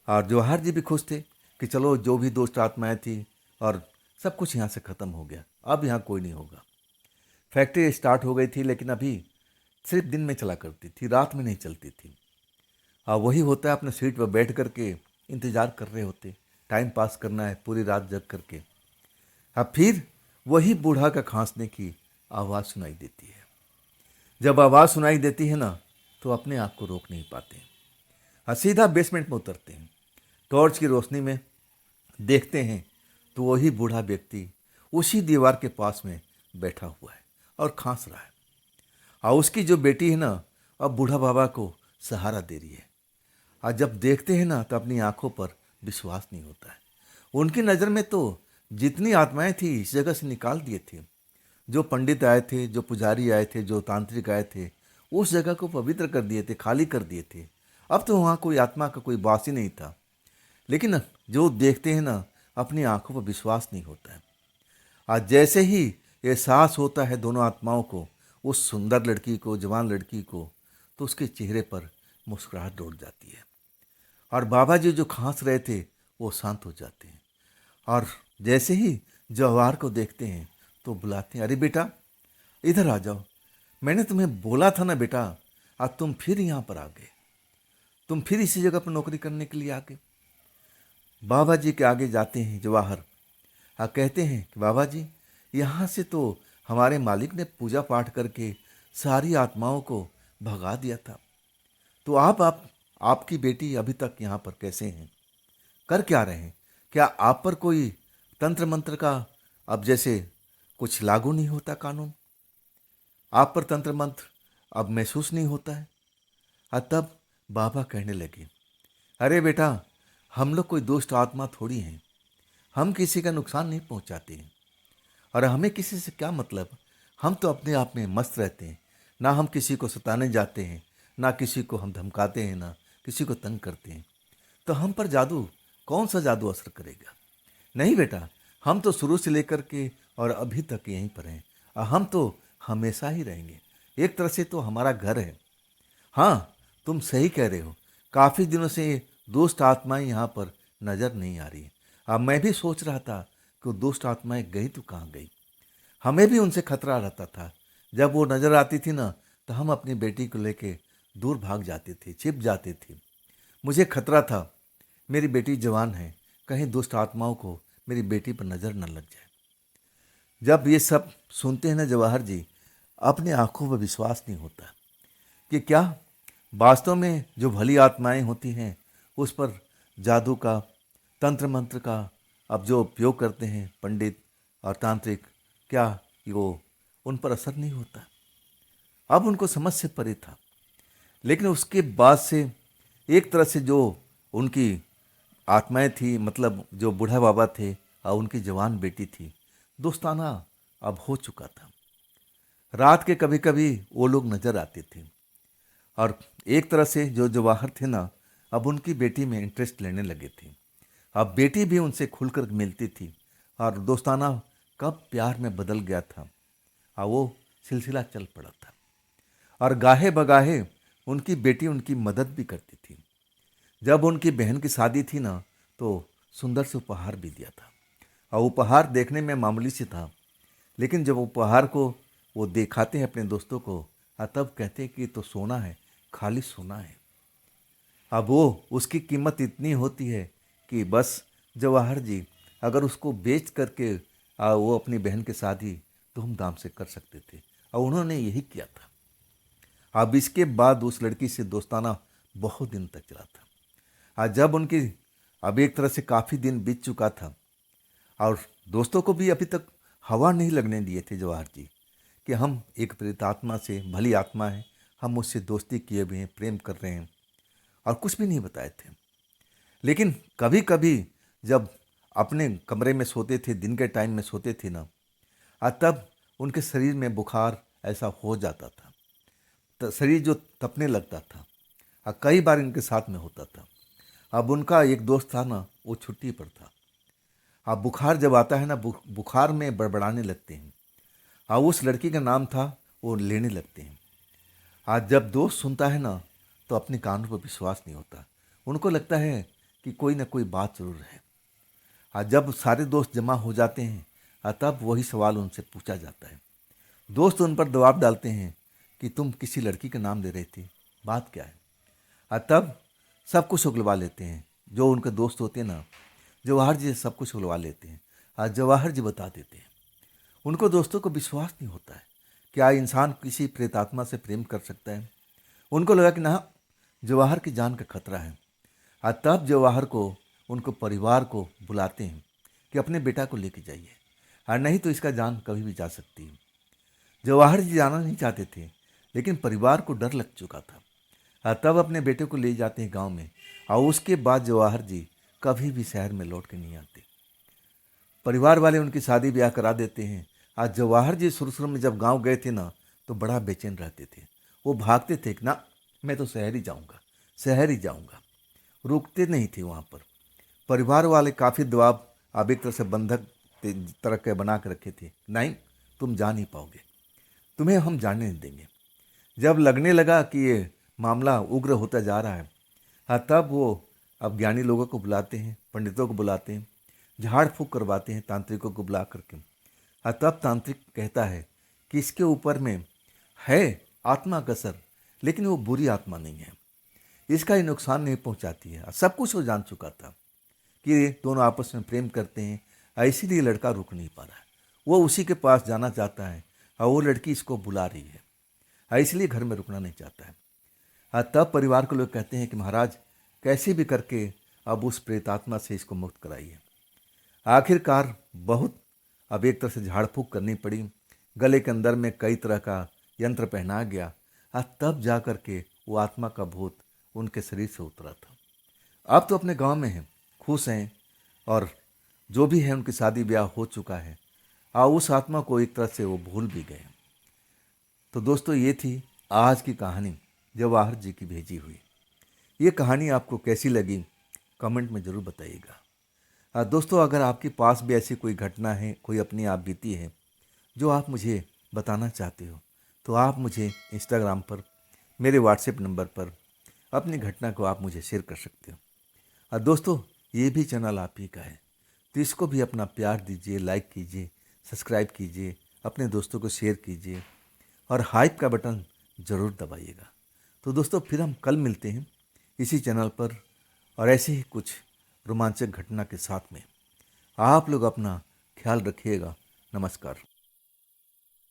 और जवाहर जी भी खुश थे कि चलो जो भी दुष्ट आत्माएं थी और सब कुछ यहाँ से ख़त्म हो गया, अब यहाँ कोई नहीं होगा। फैक्ट्री स्टार्ट हो गई थी, लेकिन अभी सिर्फ दिन में चला करती थी, रात में नहीं चलती थी। और वही होता है, अपने सीट पर बैठ करके इंतज़ार कर रहे होते, टाइम पास करना है पूरी रात जग करके। अब फिर वही बूढ़ा का खांसने की आवाज़ सुनाई देती है। जब आवाज़ सुनाई देती है ना, तो अपने आप को रोक नहीं पाते और सीधा बेसमेंट में उतरते हैं। टॉर्च की रोशनी में देखते हैं तो वही बूढ़ा व्यक्ति उसी दीवार के पास में बैठा हुआ है और खांस रहा है। और उसकी जो बेटी है ना, अब बूढ़ा बाबा को सहारा दे रही है। और जब देखते हैं ना, तो अपनी आंखों पर विश्वास नहीं होता है। उनकी नज़र में तो जितनी आत्माएं थी इस जगह से निकाल दिए थे। जो पंडित आए थे, जो पुजारी आए थे, जो तांत्रिक आए थे, उस जगह को पवित्र कर दिए थे, खाली कर दिए थे। अब तो वहाँ कोई आत्मा का कोई वास ही नहीं था। लेकिन जो देखते हैं ना, अपनी आंखों पर विश्वास नहीं होता है। आज जैसे ही एहसास होता है दोनों आत्माओं को, उस सुंदर लड़की को, जवान लड़की को, तो उसके चेहरे पर मुस्कुराहट दौड़ जाती है और बाबा जी जो खांस रहे थे वो शांत हो जाते हैं। और जैसे ही जवाहर को देखते हैं तो बुलाते हैं, अरे बेटा इधर आ जाओ, मैंने तुम्हें बोला था ना बेटा, आज तुम फिर यहाँ पर आ गए, तुम फिर इसी जगह पर नौकरी करने के लिए आ गए। बाबा जी के आगे जाते हैं जवाहर। कहते हैं कि बाबा जी, यहाँ से तो हमारे मालिक ने पूजा पाठ करके सारी आत्माओं को भगा दिया था। तो आपकी बेटी अभी तक यहाँ पर कैसे हैं? कर क्या रहे हैं? क्या आप पर कोई तंत्र मंत्र का अब जैसे कुछ लागू नहीं होता कानून? आप पर तंत्र मंत्र अब महसूस नहीं होता है? तब बाबा कहने लगे, अरे बेटा, हम लोग कोई दुष्ट आत्मा थोड़ी हैं। हम किसी का नुकसान नहीं पहुंचाते हैं। और हमें किसी से क्या मतलब? हम तो अपने आप में मस्त रहते हैं। ना हम किसी को सताने जाते हैं, ना किसी को हम धमकाते हैं, ना किसी को तंग करते हैं। तो हम पर जादू, कौन सा जादू असर करेगा? नहीं बेटा, हम तो शुरू से लेकर के और अभी तक यहीं पर हैं। और हम तो हमेशा ही रहेंगे। एक तरह से तो हमारा घर है। हाँ, तुम सही कह रहे हो। काफ़ी दिनों से दुष्ट आत्माएं यहाँ पर नज़र नहीं आ रही हैं। अब मैं भी सोच रहा था कि वो दुष्ट आत्माएं गई तो कहाँ गई। हमें भी उनसे खतरा रहता था। जब वो नज़र आती थी ना, तो हम अपनी बेटी को लेके दूर भाग जाते थे, छिप जाते थे। मुझे खतरा था, मेरी बेटी जवान है, कहीं दुष्ट आत्माओं को मेरी बेटी पर नज़र न लग जाए। जब ये सब सुनते हैं ना जवाहर जी, अपनी आंखों पर विश्वास नहीं होता कि क्या वास्तव में जो भली आत्माएं होती हैं उस पर जादू का, तंत्र मंत्र का अब जो उपयोग करते हैं पंडित और तांत्रिक, क्या वो उन पर असर नहीं होता? अब उनको समझ से परे था। लेकिन उसके बाद से एक तरह से जो उनकी आत्माएं थी, मतलब जो बूढ़ा बाबा थे और उनकी जवान बेटी थी, दोस्ताना अब हो चुका था। रात के कभी कभी वो लोग नजर आते थे। और एक तरह से जो जवाहर थे ना, अब उनकी बेटी में इंटरेस्ट लेने लगे थे। अब बेटी भी उनसे खुलकर मिलती थी। और दोस्ताना कब प्यार में बदल गया था, और वो सिलसिला चल पड़ा था। और गाहे बगाहे उनकी बेटी उनकी मदद भी करती थी। जब उनकी बहन की शादी थी ना, तो सुंदर से उपहार भी दिया था। और उपहार देखने में मामूली सी था, लेकिन जब उपहार को वो दिखाते हैं अपने दोस्तों को, तब कहते हैं कि ये तो सोना है, खाली सोना है। अब वो उसकी कीमत इतनी होती है कि बस जवाहर जी अगर उसको बेच करके वो अपनी बहन की शादी धूमधाम से कर सकते थे, और उन्होंने यही किया था। अब इसके बाद उस लड़की से दोस्ताना बहुत दिन तक चला था। आज जब उनकी अब एक तरह से काफ़ी दिन बीत चुका था, और दोस्तों को भी अभी तक हवा नहीं लगने दिए थे जवाहर जी कि हम एक प्रेतात्मा से, भली आत्मा है, हम उससे दोस्ती किए हुए हैं, प्रेम कर रहे हैं, और कुछ भी नहीं बताए थे। लेकिन कभी कभी जब अपने कमरे में सोते थे, दिन के टाइम में सोते थे ना, तब उनके शरीर में बुखार ऐसा हो जाता था, तो शरीर जो तपने लगता था। कई बार इनके साथ में होता था। अब उनका एक दोस्त था ना, वो छुट्टी पर था। अब बुखार जब आता है ना, बुखार में बड़बड़ाने लगते हैं। उस लड़की का नाम था, वो लेने लगते हैं। आज जब दोस्त सुनता है ना, तो अपने कानों पर विश्वास नहीं होता। उनको लगता है कि कोई ना कोई बात जरूर है। आज जब सारे दोस्त जमा हो जाते हैं, तब वही सवाल उनसे पूछा जाता है। दोस्त उन पर दबाव डालते हैं कि तुम किसी लड़की का नाम ले रहे थे, बात क्या है? तब सब कुछ उगलवा लेते हैं। जो उनके दोस्त होते हैं ना, जवाहर जी सब कुछ उगलवा लेते हैं। आज जवाहर जी बता देते हैं। उनको दोस्तों को विश्वास नहीं होता है, क्या इंसान किसी प्रेतात्मा से प्रेम कर सकता है? उनको लगा कि ना, जवाहर की जान का खतरा है। तब जवाहर को, उनको परिवार को बुलाते हैं कि अपने बेटा को लेके जाइए, और नहीं तो इसका जान कभी भी जा सकती है। जवाहर जी जाना नहीं चाहते थे, लेकिन परिवार को डर लग चुका था। तब अपने बेटे को ले जाते हैं गांव में, और उसके बाद जवाहर जी कभी भी शहर में लौट के नहीं आते। परिवार वाले उनकी शादी ब्याह करा देते हैं। आज जवाहर जी शुरू में जब गांव गए थे ना, तो बड़ा बेचैन रहते थे। वो भागते थे कि ना, मैं तो शहर ही जाऊंगा, शहर ही जाऊंगा। रुकते नहीं थे वहाँ पर। परिवार वाले काफ़ी दबाव, अब एक तरह से बंधक तरह के बना के रखे थे। नहीं, तुम जा नहीं पाओगे, तुम्हें हम जाने नहीं देंगे। जब लगने लगा कि ये मामला उग्र होता जा रहा है, तब वो अब ज्ञानी लोगों को बुलाते हैं, पंडितों को बुलाते हैं, झाड़ फूँक करवाते हैं तांत्रिकों को बुला करके। तब तांत्रिक कहता है कि इसके ऊपर में है आत्मा का असर, लेकिन वो बुरी आत्मा नहीं है, इसका ही नुकसान नहीं पहुंचाती है। सब कुछ वो जान चुका था कि दोनों आपस में प्रेम करते हैं, इसीलिए लड़का रुक नहीं पा रहा है। वो उसी के पास जाना चाहता है और वो लड़की इसको बुला रही है, इसलिए घर में रुकना नहीं चाहता है। तब परिवार के लोग कहते हैं कि महाराज कैसे भी करके अब उस प्रेतात्मा से इसको मुक्त कराइए। आखिरकार बहुत अब एक तरह से झाड़ फूक करनी पड़ी, गले के अंदर में कई तरह का यंत्र पहना गया, तब जा कर के वो आत्मा का भूत उनके शरीर से उतरा था। अब तो अपने गांव में हैं, खुश हैं, और जो भी है उनकी शादी ब्याह हो चुका है, और उस आत्मा को एक तरह से वो भूल भी गए। तो दोस्तों ये थी आज की कहानी जवाहर जी की भेजी हुई। ये कहानी आपको कैसी लगी कमेंट में ज़रूर बताइएगा। दोस्तों अगर आपके पास भी ऐसी कोई घटना है, कोई अपनी आप बीती है जो आप मुझे बताना चाहते हो, तो आप मुझे इंस्टाग्राम पर मेरे व्हाट्सएप नंबर पर अपनी घटना को आप मुझे शेयर कर सकते हो। और दोस्तों ये भी चैनल आप ही का है, तो इसको भी अपना प्यार दीजिए, लाइक कीजिए, सब्सक्राइब कीजिए, अपने दोस्तों को शेयर कीजिए और हाइप का बटन ज़रूर दबाइएगा। तो दोस्तों फिर हम कल मिलते हैं इसी चैनल पर और ऐसे ही कुछ रोमांचक घटना के साथ में। आप लोग अपना ख्याल रखिएगा। नमस्कार।